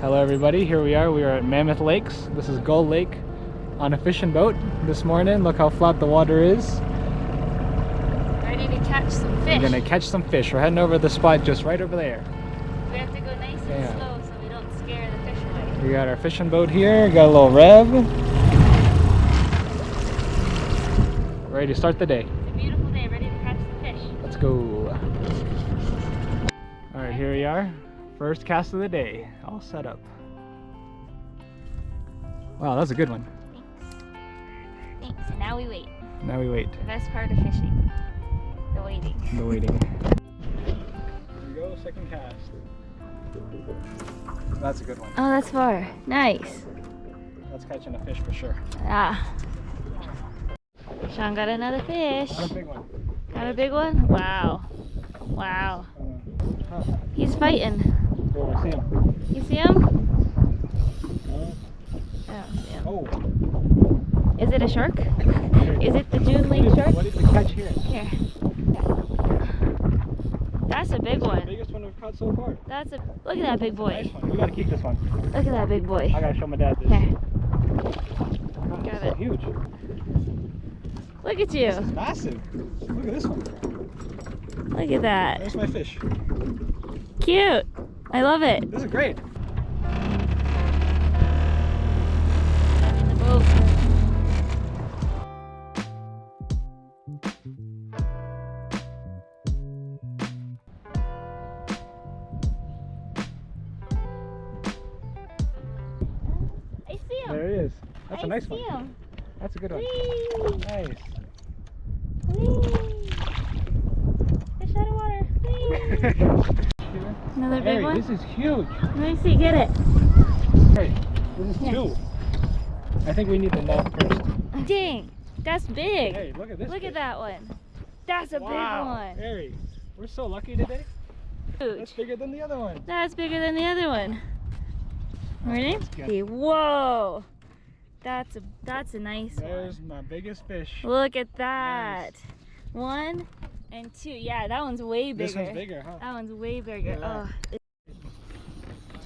Hello everybody, here we are at Mammoth Lakes. This is Gull Lake on a fishing boat this morning. Look how flat the water is. Ready to catch some fish. We're gonna catch some fish. We're heading over to the spot just right over there. We have to go nice and slow so we don't scare the fish away. We got our fishing boat here, got a little rev. Ready to start the day. It's a beautiful day, ready to catch some fish. Let's go. Alright, here we are. First cast of the day, all set up. Wow, that's a good one. Thanks. Thanks. And now we wait. Now we wait. The best part of fishing. The waiting. The waiting. Here we go, second cast. That's a good one. Oh, that's far. Nice. That's catching a fish for sure. Ah. Sean got another fish. Got a big one. Got a big one? Wow. Wow. He's fighting. Oh, I see him. You see him? I don't see him. Oh. Is it a shark? Is it the June Lake shark? What did we catch here? Here. That's a big one. The biggest one we've caught so far. That's a look at that big boy. Nice one. We gotta keep this one. Look at that big boy. I gotta show my dad this. Here. God, Got it's it. so huge. Look at you. This is massive. Look at this one. Look at that. There's my fish. Cute. I love it. This is great. I'm in the boat. I see him. There he is. That's a nice I see one. him. That's a good one. Whee! Nice. Whee! Fish out of water. Whee! Another big Harry, one? this is huge. Let me see, get it. Hey, this is two. I think we need the net first. Dang, that's big. Hey, look at this. Look fish. at that one. That's a Wow. big one. Harry, we're so lucky today. That's Huge. bigger than the other one. That's bigger than the other one. Ready? Let's get- See, whoa. That's a nice There's one. my biggest fish. Look at that. Nice. 1 and 2. Yeah, that one's way bigger. This one's bigger, huh? That one's way bigger. Yeah. Oh.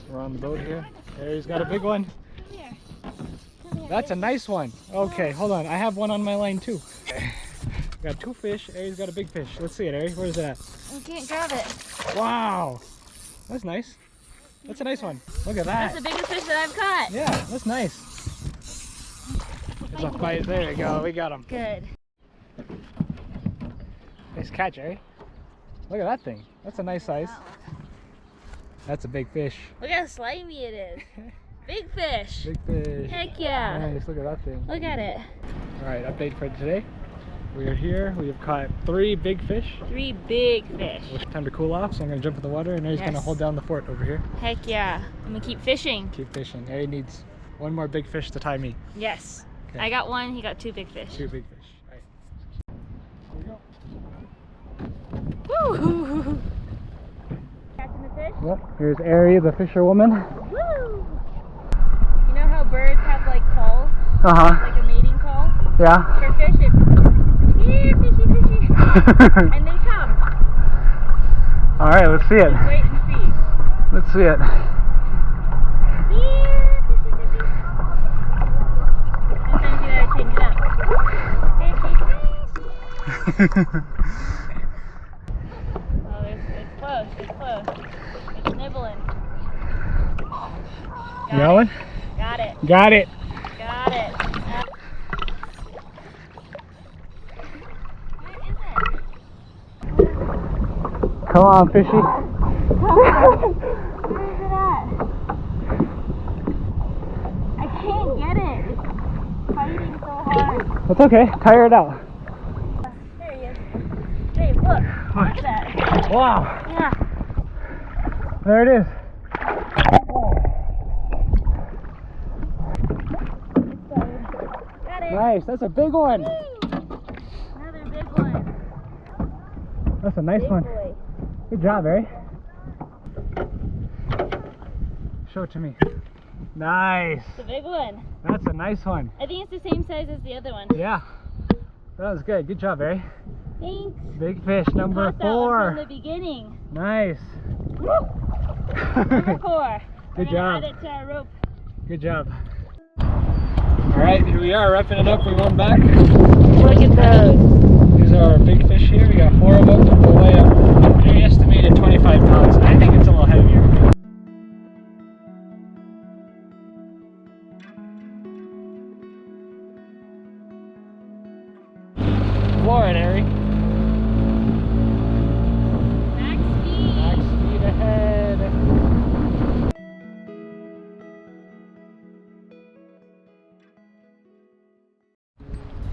We're on the boat here. Harry's got a big one. Come here. Come here. That's a nice one. Okay, hold on. I have one on my line too. Got two fish. Harry's got a big fish. Let's see it, Harry. Where's that? I can't grab it. Wow. That's nice. That's a nice one. Look at that. That's the biggest fish that I've caught. Yeah, that's nice. There's a fight. There we go. We got him. Good. Nice catch, Harry. Look at that thing. That's a nice size. That's a big fish. Look how slimy it is. Big fish. Big fish. Heck yeah. Nice. Look at that thing. Look at it. All right, update for today. We are here. We have caught 3 big fish. 3 big fish. It's time to cool off, so I'm gonna jump in the water, and Harry's gonna hold down the fort over here. Heck yeah. I'm gonna keep fishing. Keep fishing. Harry needs one more big fish to tie me. Yes. Okay. I got 1, he got 2 big fish. 2 big fish. All right. Here we go. Woo! Catching the fish? Yep. Here's Ari, the fisherwoman. Woo! You know how birds have like calls? Uh-huh. Like a mating call? Yeah. For fish, it's here, fishy, fishy. And they come. All right, let's see it. Just wait and see. Let's see it. Here, fishy, fishy. Sometimes you gotta change it up. Fishy, fishy. Oh, it's close, it's close. It's nibbling. You got one? Got it. Got it. Got it. Come on, fishy. Where is it at? I can't get it. It's fighting so hard. That's okay. Tire it out. There he is. Hey, look. Look at that. Wow. Yeah. There it is. Got it. Nice. That's a big one. Woo! Another big one. That's a nice Big one. boy. Good job, Harry. Show it to me. Nice. It's a big one. That's a nice one. I think it's the same size as the other one. Yeah. That was good. Good job, Harry. Thanks. Big fish, number Caught that one 4. from the beginning. Nice. Number 4. Good job. Add it to our rope. Good job. Alright, here we are, wrapping it up. We're going back. Look at those. These are our big fish here. We got 4 of them. They'll weigh up, they're estimated 25 pounds. I think it's a little heavier. Floor it, Harry. Max speed. Max speed ahead.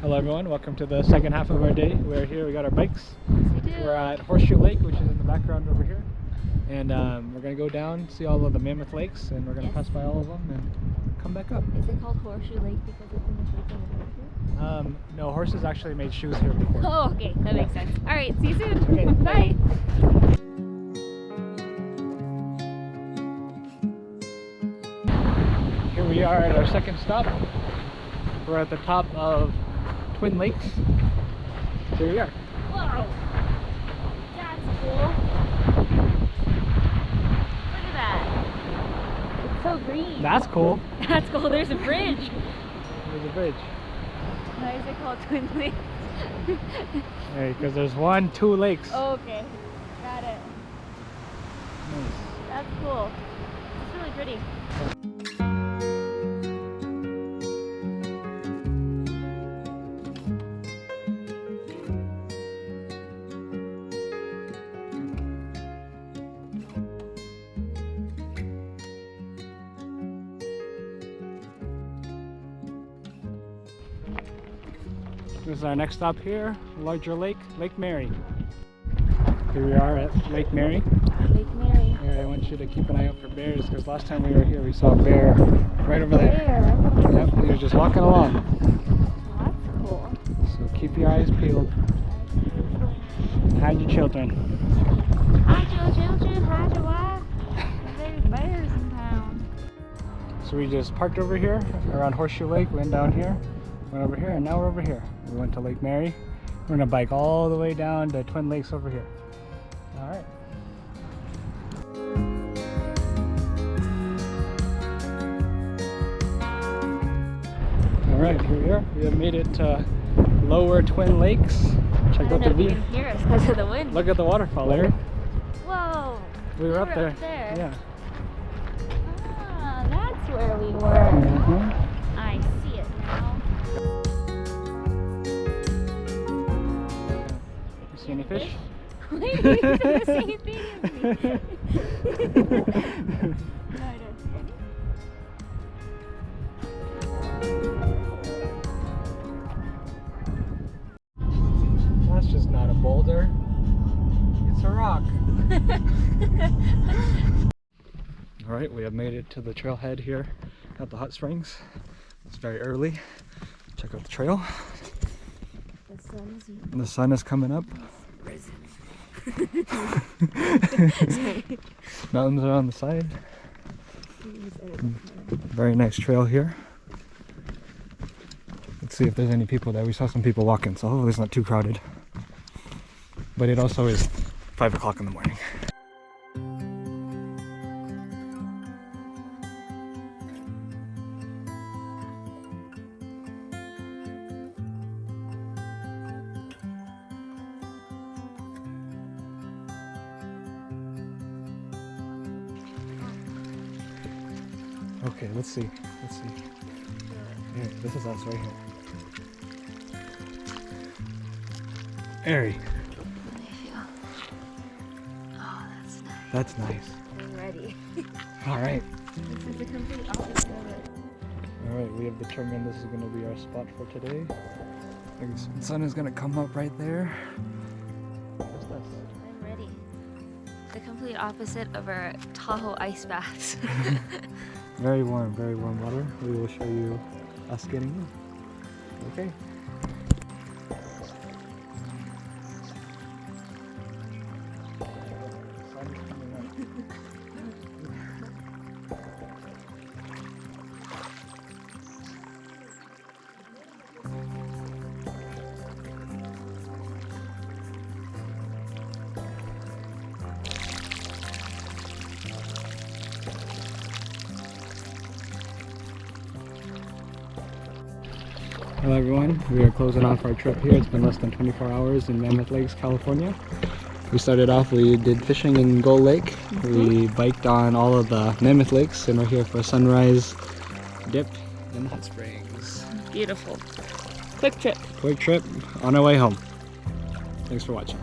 Hello everyone, welcome to the second half of our day. We're here, we got our bikes. We do. We're at Horseshoe Lake, which is in the background over here. And we're going to go down, see all of the Mammoth Lakes, and we're going to pass by all of them and come back up. Is it called Horseshoe Lake because it's in the shape of a horseshoe? No, horses actually made shoes here before. Oh, okay, that makes sense. Alright, see you soon. Okay, Bye. Here we are at our second stop. We're at the top of Twin Lakes. Here we are. Whoa. That's cool. Look at that. It's so green. That's cool. That's cool. There's a bridge. There's a bridge. Why is it called Twin Lakes? Hey, because there's 2 lakes. Oh, okay. Got it. Nice. That's cool. It's really pretty. This is our next stop here, larger lake, Lake Mary. Here we are at Lake Mary. Lake Mary. Here, I want you to keep an eye out for bears because last time we were here we saw a bear right over there. There. Yep, he was just walking along. That's cool. So keep your eyes peeled. And hide your children. Hide your children, hide your wife. There's bears in town. So we just parked over here around Horseshoe Lake, went down here, went over here, and now we're over here. We went to Lake Mary. We're gonna bike all the way down to Twin Lakes over here. All right. All right, here we are. We have made it to Lower Twin Lakes. Check out the view. Hear us because of the wind. Look at the waterfall there. Whoa. We were up there. Yeah. Yeah. Ah, that's where we were. Mhm. I see it now. You see any fish? Wait, you said the same thing as me. No, I don't see any. That's just not a boulder. It's a rock. Alright, we have made it to the trailhead here at the hot springs. It's very early. Check out the trail. The sun is coming up. Mountains are on the side. Very nice trail here. Let's see if there's any people there. We saw some people walking, so hopefully it's not too crowded. But it also is 5 o'clock in the morning. Okay, let's see. Let's see. Here, this is us right here. Airy. Oh, that's nice. That's nice. I'm ready. Alright. This is the complete opposite of it. Alright, we have determined this is going to be our spot for today. The sun is going to come up right there. What's this? I'm ready. The complete opposite of our Tahoe ice baths. Very warm water. We will show you us getting in. Okay. Hello everyone, we are closing off our trip here. It's been less than 24 hours in Mammoth Lakes, California. We started off, we did fishing in Gull Lake. We biked on all of the Mammoth Lakes and we're here for a sunrise dip in the hot springs. Beautiful. Quick trip. Quick trip on our way home. Thanks for watching.